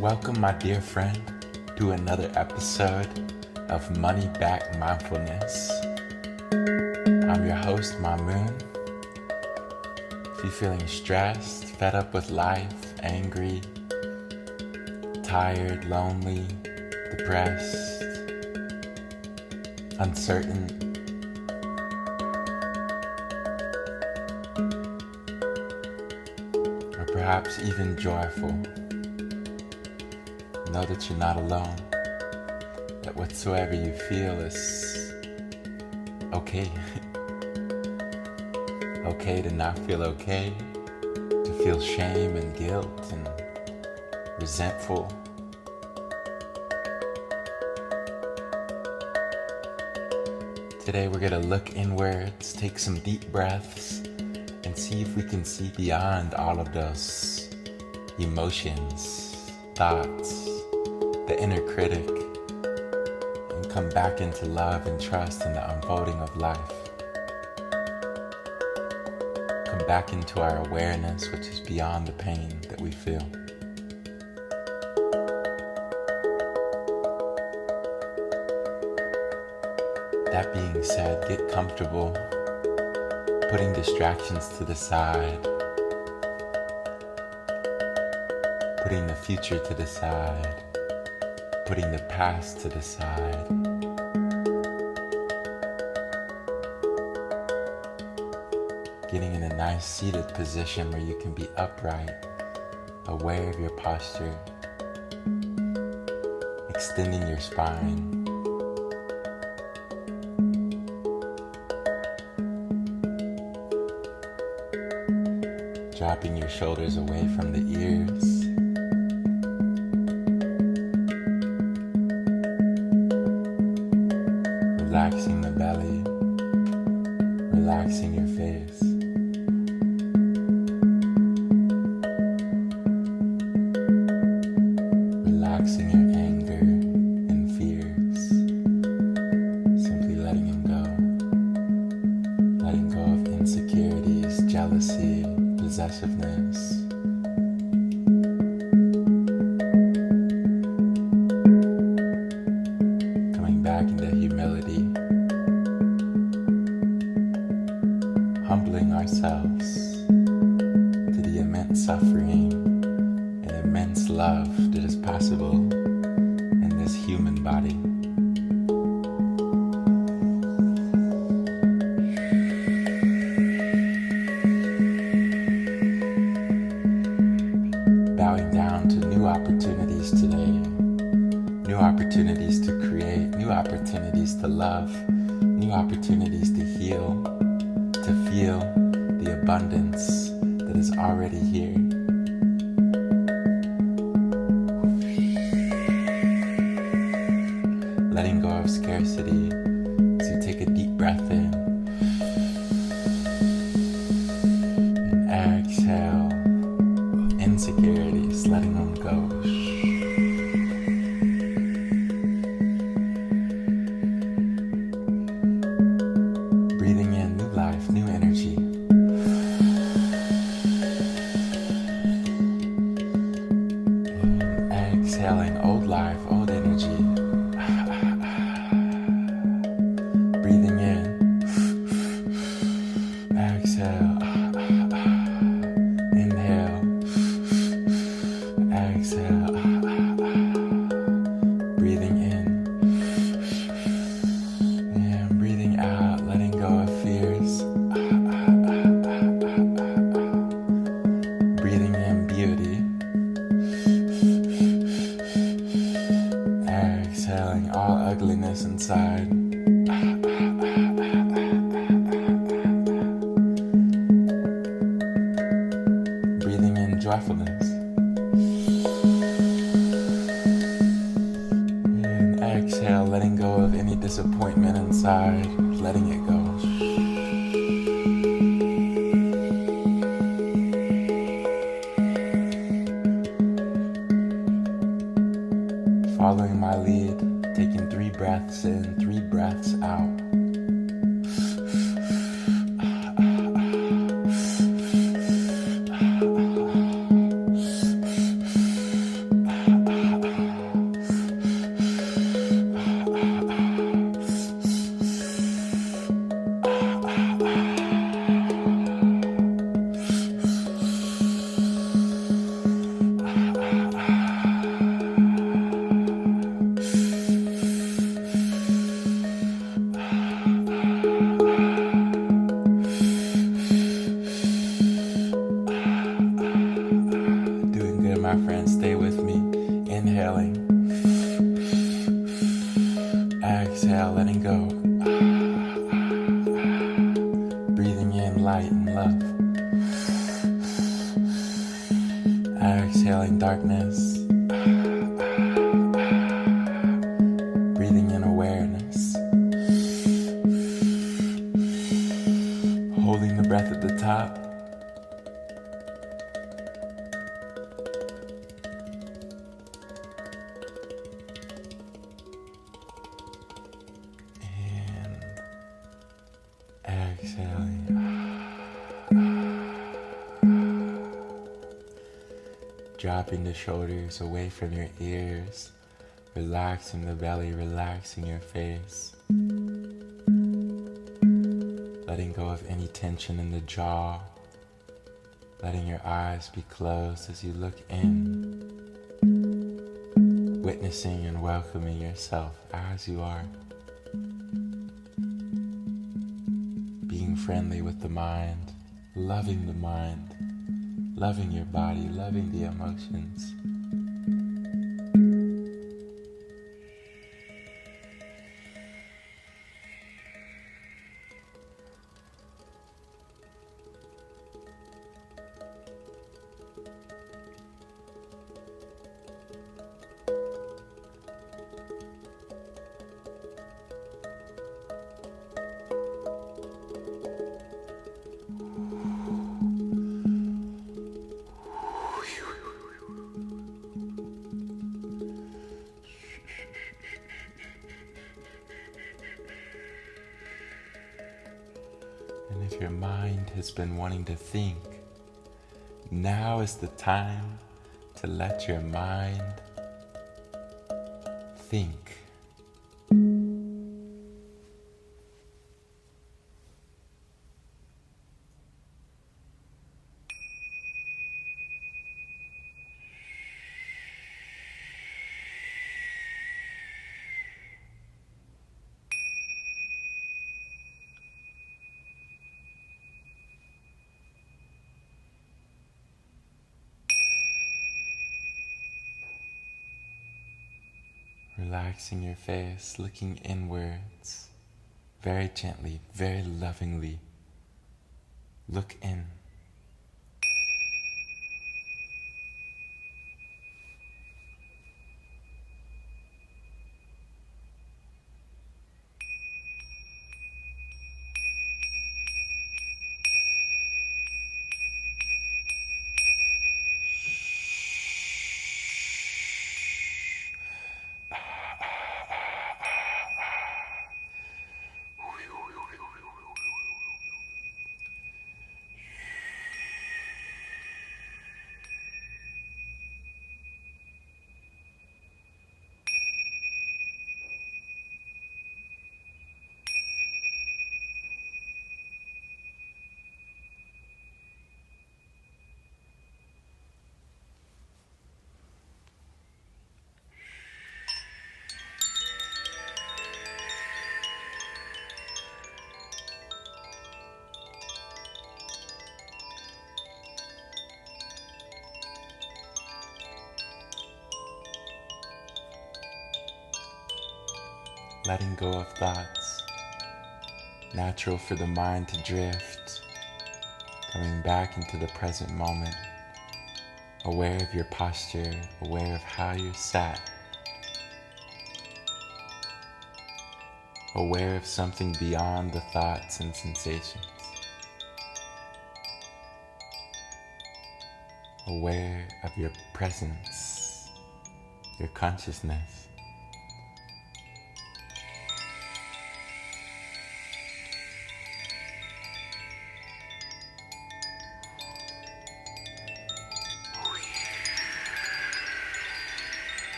Welcome, my dear friend, to another episode of Money Back Mindfulness. I'm your host, Mamoon. If you're feeling stressed, fed up with life, angry, tired, lonely, depressed, uncertain, or perhaps even joyful, know that you're not alone, that whatsoever you feel is okay. Okay to not feel okay, to feel shame and guilt and resentful. Today we're going to look inwards, take some deep breaths, and see if we can see beyond all of those emotions, thoughts, the inner critic, and come back into love and trust in the unfolding of life. Come back into our awareness, which is beyond the pain that we feel. That being said, get comfortable, putting distractions to the side, putting the future to the side, putting the past to the side. Getting in a nice seated position where you can be upright, aware of your posture, extending your spine. Dropping your shoulders away from the ears. Relaxing the belly, relaxing your face. Relaxing your anger and fears. Simply letting them go. Letting go of insecurities, jealousy, possessiveness. Coming back into humility. Humbling ourselves to the immense suffering and immense love that is possible in this human body. Bowing down to new opportunities today, new opportunities to create, new opportunities to love, new opportunities to heal, to feel the abundance that is already here. Letting go of scarcity as you take a deep breath in and exhale. Exhaling old life, old energy. Breathing in. Exhale. Inhale. Exhale. Breathing in. And breathing out, letting go of fears. Breathing in beauty. Exhaling all ugliness inside. Breathing in joyfulness. And exhale, letting go of any disappointment inside, letting it go. Following my lead, taking 3 breaths in, 3 breaths out. My friends, stay with me. Inhaling. Exhale, letting go. Breathing in light and love. Exhaling darkness. Breathing in awareness. Holding the breath at the top. Exhaling. Dropping the shoulders away from your ears, relaxing the belly, relaxing your face. Letting go of any tension in the jaw. Letting your eyes be closed as you look in. Witnessing and welcoming yourself as you are. Being friendly with the mind, loving your body, loving the emotions. And if your mind has been wanting to think, now is the time to let your mind think. Relaxing your face, looking inwards, very gently, very lovingly. Look in. letting go of thoughts. Natural for the mind to drift, coming back into the present moment, aware of your posture, aware of how you're sat, aware of something beyond the thoughts and sensations, aware of your presence, your consciousness.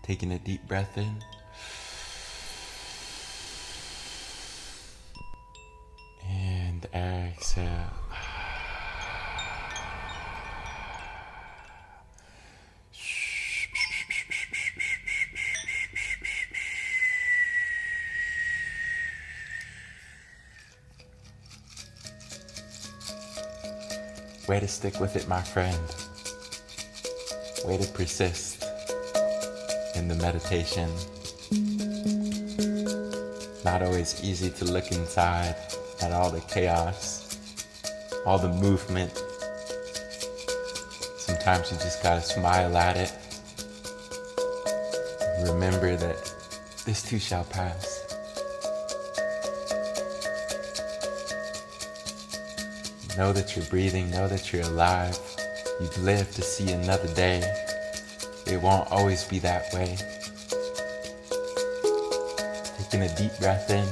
Taking a deep breath in. And exhale. Way to stick with it, my friend. Way to persist in the meditation. Not always easy to look inside at all the chaos, all the movement. Sometimes you just gotta smile at it. Remember that this too shall pass. Know that you're breathing, know that you're alive. You've lived to see another day. It won't always be that way. Taking a deep breath in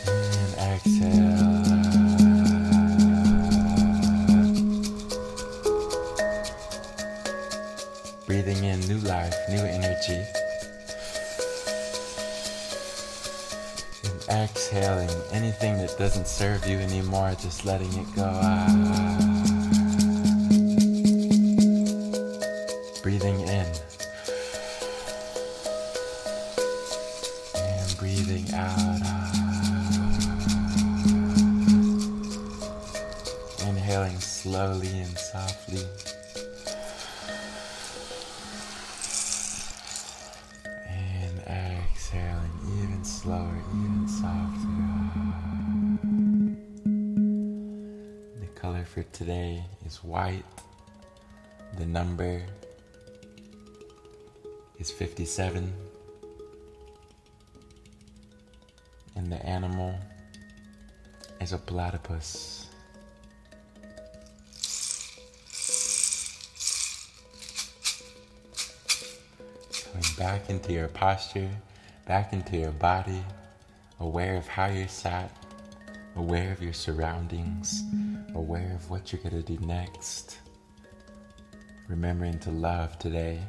and exhale. Breathing in new life, new energy. And exhaling anything that doesn't serve you anymore, just letting it go. Breathing in and breathing out. Inhaling slowly and softly. And exhaling even slower, even softer. The color for today is white. The number is 57, and the animal is a platypus. Coming back into your posture, back into your body, aware of how you're sat, aware of your surroundings, aware of what you're gonna do next. Remembering to love today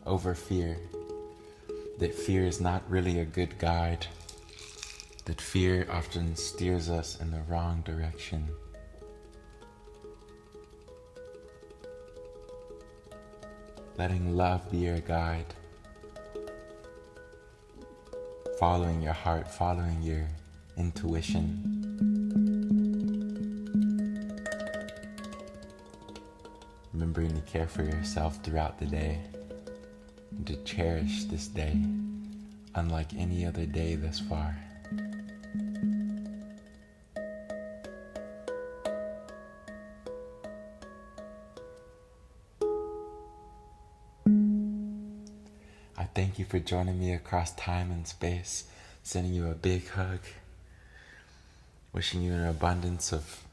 over fear, that fear is not really a good guide, that fear often steers us in the wrong direction. Letting love be your guide, following your heart, following your intuition. Remembering to care for yourself throughout the day, and to cherish this day unlike any other day thus far. I thank you for joining me across time and space, sending you a big hug, wishing you an abundance of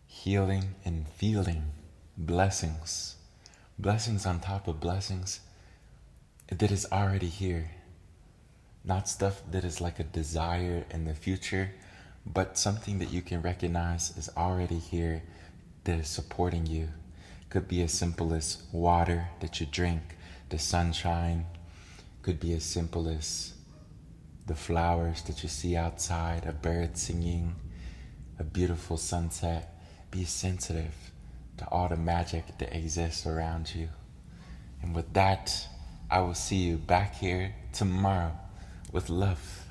healing and feeling blessings. Blessings on top of blessings that is already here. Not stuff that is like a desire in the future, but something that you can recognize is already here, that is supporting you. Could be as simple as water that you drink, the sunshine. Could be as simple as the flowers that you see outside, a bird singing, a beautiful sunset. Be sensitive to all the magic that exists around you. And with that, I will see you back here tomorrow with love.